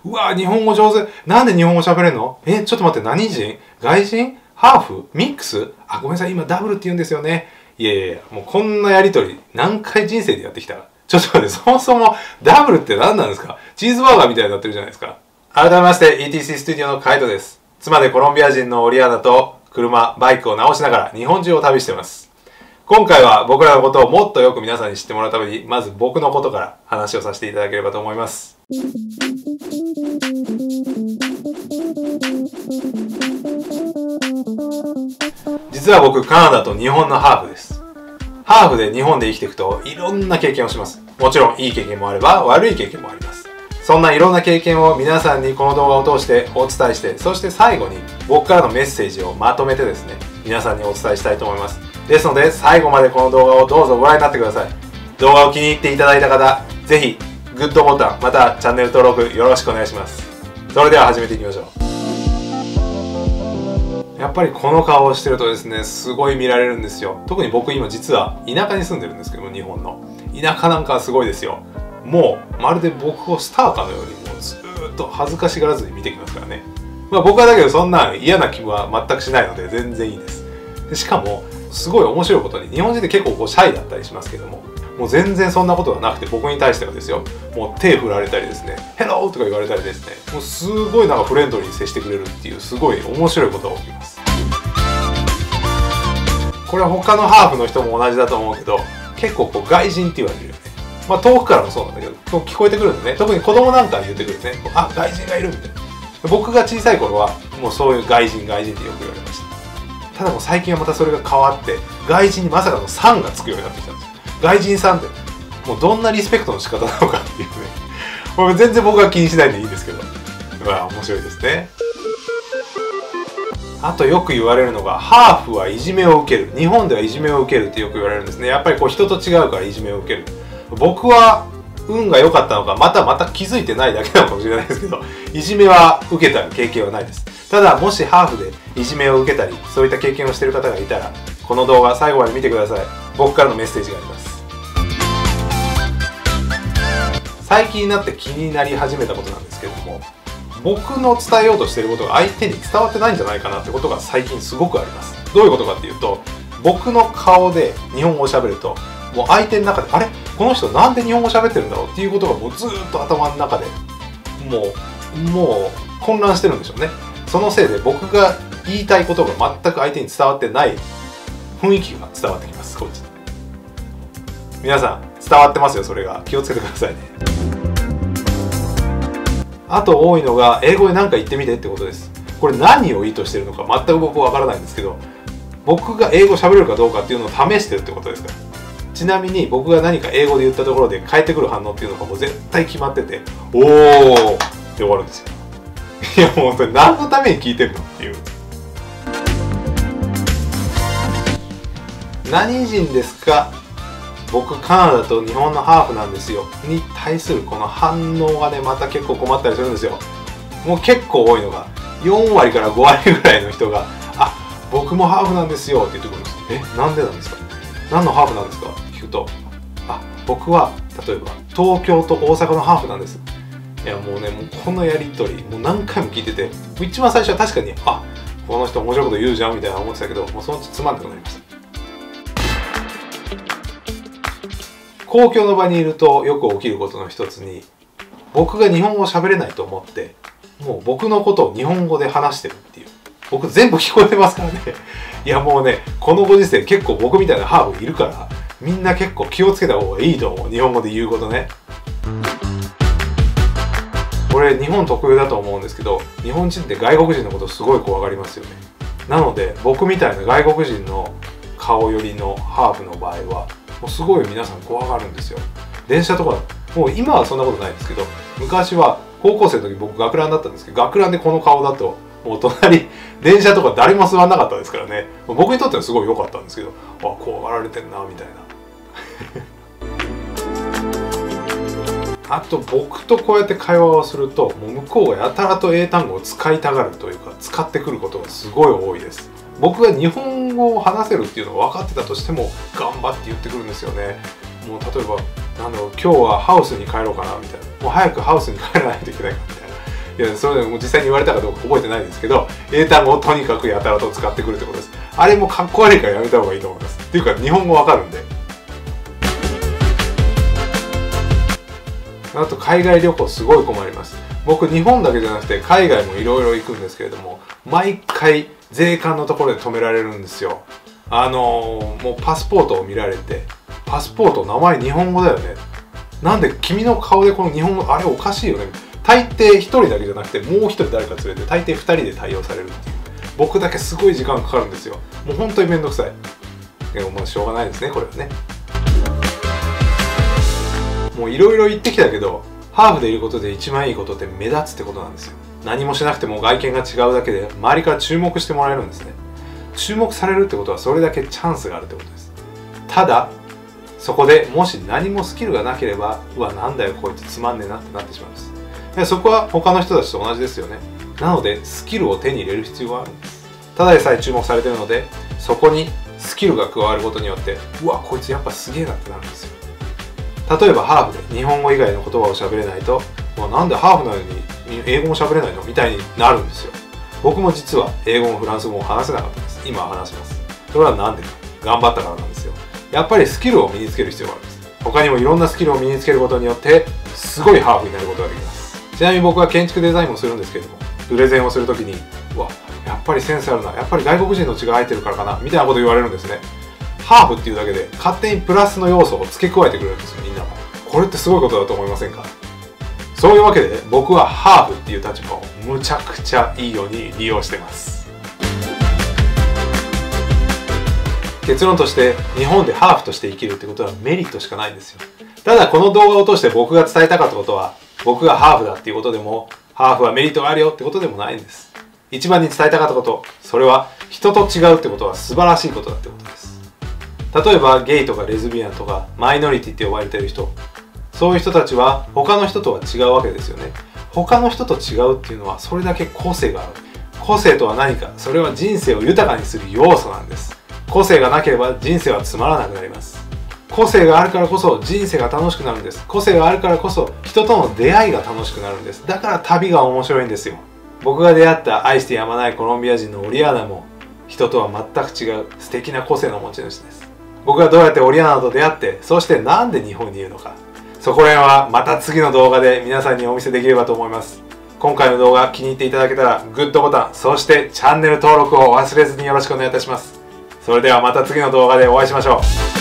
うわ、日本語上手。なんで日本語喋れんの？ちょっと待って、何人？外人？ハーフ？ミックス？あ、ごめんなさい、今ダブルって言うんですよね。いやいやいや、もうこんなやりとり、何回人生でやってきた？ちょっと待って、そもそもダブルって何なんですか？チーズバーガーみたいになってるじゃないですか。改めまして、ETC スタジオのカイトです。妻でコロンビア人のオリアーナと車、バイクを直しながら日本中を旅しています。今回は僕らのことをもっとよく皆さんに知ってもらうために、まず僕のことから話をさせていただければと思います。実は僕、カナダと日本のハーフです。ハーフで日本で生きていくといろんな経験をします。もちろんいい経験もあれば悪い経験もあります。そんないろんな経験を皆さんにこの動画を通してお伝えして、そして最後に僕からのメッセージをまとめてですね、皆さんにお伝えしたいと思います。ですので最後までこの動画をどうぞご覧になってください。動画を気に入っていただいた方、ぜひグッドボタンまたチャンネル登録よろしくお願いします。それでは始めていきましょう。やっぱりこの顔をしてるとですね、すごい見られるんですよ。特に僕今実は田舎に住んでるんですけども、日本の田舎なんかはすごいですよ。もうまるで僕をスターかのようにもうずーっと恥ずかしがらずに見てきますからね。僕はだけどそんな嫌な気は全くしないので全然いいです。しかもすごい面白いことに、日本人って結構シャイだったりしますけども、もう全然そんなことがなくて、僕に対してはですよ、もう手振られたりですね、ヘローとか言われたりですね、もうすごいなんかフレンドリーに接してくれるっていう、すごい面白いことが起きます。これは他のハーフの人も同じだと思うけど、結構こう外人って言われるよね。遠くからもそうなんだけど、聞こえてくるんだね。特に子供なんかは言ってくるね。あ、外人がいるみたいな。僕が小さい頃はもうそういう外人ってよく言われました。ただもう最近はまたそれが変わって、外人にまさかのさんがつくようになってきたんですよ。外人さんってもうどんなリスペクトの仕方なのかっていうね。これ全然僕は気にしないんでいいんですけど、面白いですね。あとよく言われるのが、ハーフはいじめを受ける、日本ではいじめを受けるってよく言われるんですね。やっぱりこう人と違うからいじめを受ける。僕は運が良かったのか、また気づいてないだけなのかもしれないですけど、いじめは受けた経験はないです。ただもしハーフでいじめを受けたり、そういった経験をしている方がいたら、この動画最後まで見てください。僕からのメッセージがあります。最近になって気になり始めたことなんですけれども、僕の伝えようとしていることが相手に伝わってないんじゃないかなってことが最近すごくあります。どういうことかっていうと、僕の顔で日本語を喋ると、もう相手の中で、あれこの人なんで日本語喋ってるんだろうっていうことがもうずーっと頭の中でもう混乱してるんでしょうね。そのせいで僕が言いたいことが全く相手に伝わってない雰囲気が伝わってきます。こっちに皆さん伝わってますよ。それが気をつけてくださいね。あと多いのが、英語で何か言ってみてってことです。これ何を意図してるのか全く僕わからないんですけど、僕が英語喋れるかどうかっていうのを試してるってことですから。ちなみに僕が何か英語で言ったところで返ってくる反応っていうのがもう絶対決まってて、おーって終わるんですよ。いやもう本当に何のために聞いてるのっていう。何人ですか？僕カナダと日本のハーフなんですよに対するこの反応がね、また結構困ったりするんですよ。もう結構多いのが4割から5割ぐらいの人が、あ、僕もハーフなんですよって言ってくるんです。なんでなんですか？何のハーフなんですかって聞くと、あ、僕は例えば東京と大阪のハーフなんです。いやもうね、もうこのやり取りもう何回も聞いてて、一番最初は確かに、あ、この人面白いこと言うじゃんみたいな思ってたけど、もうそのうちつまんなくなりました。公共の場にいるとよく起きることの一つに、僕が日本語を喋れないと思ってもう僕のことを日本語で話してるっていう。僕全部聞こえてますからね。いやもうね、このご時世結構僕みたいなハーフいるから、みんな結構気をつけた方がいいと思う。日本語で言うことね。これ日本特有だと思うんですけど、日本人って外国人のことすごい怖がりますよね。なので僕みたいな外国人の顔寄りのハーフの場合はもうすごい皆さん怖がるんですよ。電車とか、もう今はそんなことないですけど、昔は高校生の時僕学ランだったんですけど、学ランでこの顔だともう隣電車とか誰も座らなかったですからね。僕にとってはすごい良かったんですけど、あ、怖がられてんなみたいな。あと僕とこうやって会話をすると、もう向こうがやたらと英単語を使いたがるというか、使ってくることがすごい多いです。僕が日本語を話せるっていうのが分かってたとしても頑張って言ってくるんですよね。もう例えばなんだろう、今日はハウスに帰ろうかなみたいな、もう早くハウスに帰らないといけないかみたいな、いや、それでも実際に言われたかどうか覚えてないですけど、英単語をとにかくやたらと使ってくるってことです。あれもかっこ悪いからやめた方がいいと思います。っていうか、日本語わかるんで。あと、海外旅行すごい困ります。僕、日本だけじゃなくて海外もいろいろ行くんですけれども、毎回税関のところで止められるんですよ。もうパスポートを見られて、パスポート名前日本語だよね。なんで君の顔でこの日本語、あれおかしいよね。大抵1人だけじゃなくてもう1人誰か連れて、大抵2人で対応されるっていう。僕だけすごい時間かかるんですよ。もう本当にめんどくさい。でもまあしょうがないですね、これはね。もういろいろ言ってきたけど、ハーフでいることで一番いいことって目立つってことなんですよ。何もしなくても外見が違うだけで周りから注目してもらえるんですね。注目されるってことはそれだけチャンスがあるってことです。ただそこでもし何もスキルがなければ、うわなんだよこいつつまんねえなってなってしまうんです。でそこは他の人たちと同じですよね。なのでスキルを手に入れる必要があるんです。ただでさえ注目されているので、そこにスキルが加わることによって、うわこいつやっぱすげえなってなるんですよ。例えばハーフで日本語以外の言葉を喋れないと、なんでハーフなのに英語も喋れないのみたいになるんですよ。僕も実は英語もフランス語も話せなかったです。今は話します。それはなんでか、頑張ったからなんですよ。やっぱりスキルを身につける必要があるんです。他にもいろんなスキルを身につけることによってすごいハーフになることができます。ちなみに僕は建築デザインもするんですけれども、プレゼンをするときに、うわやっぱりセンスあるな、やっぱり外国人の血が入ってるからかなみたいなこと言われるんですね。ハーフっていうだけで勝手にプラスの要素を付け加えてくれるんですよ、みんなが。これってすごいことだと思いませんか？そういうわけで僕はハーフっていう立場をむちゃくちゃいいように利用してます。結論として日本でハーフとして生きるってことはメリットしかないんですよ。ただこの動画を通して僕が伝えたかったことは、僕がハーフだっていうことでも、ハーフはメリットがあるよってことでもないんです。一番に伝えたかったこと、それは人と違うってことは素晴らしいことだってことです。例えばゲイとかレズビアンとかマイノリティって呼ばれてる人、そういう人たちは他の人とは違うわけですよね。他の人と違うっていうのはそれだけ個性がある。個性とは何か、それは人生を豊かにする要素なんです。個性がなければ人生はつまらなくなります。個性があるからこそ人生が楽しくなるんです。個性があるからこそ人との出会いが楽しくなるんです。だから旅が面白いんですよ。僕が出会った愛してやまないコロンビア人のオリアーナも人とは全く違う素敵な個性の持ち主です。僕がどうやってオリアーナと出会って、そしてなんで日本にいるのか、そこら辺はまた次の動画で皆さんにお見せできればと思います。今回の動画気に入っていただけたらグッドボタン、そしてチャンネル登録を忘れずによろしくお願いいたします。それではまた次の動画でお会いしましょう。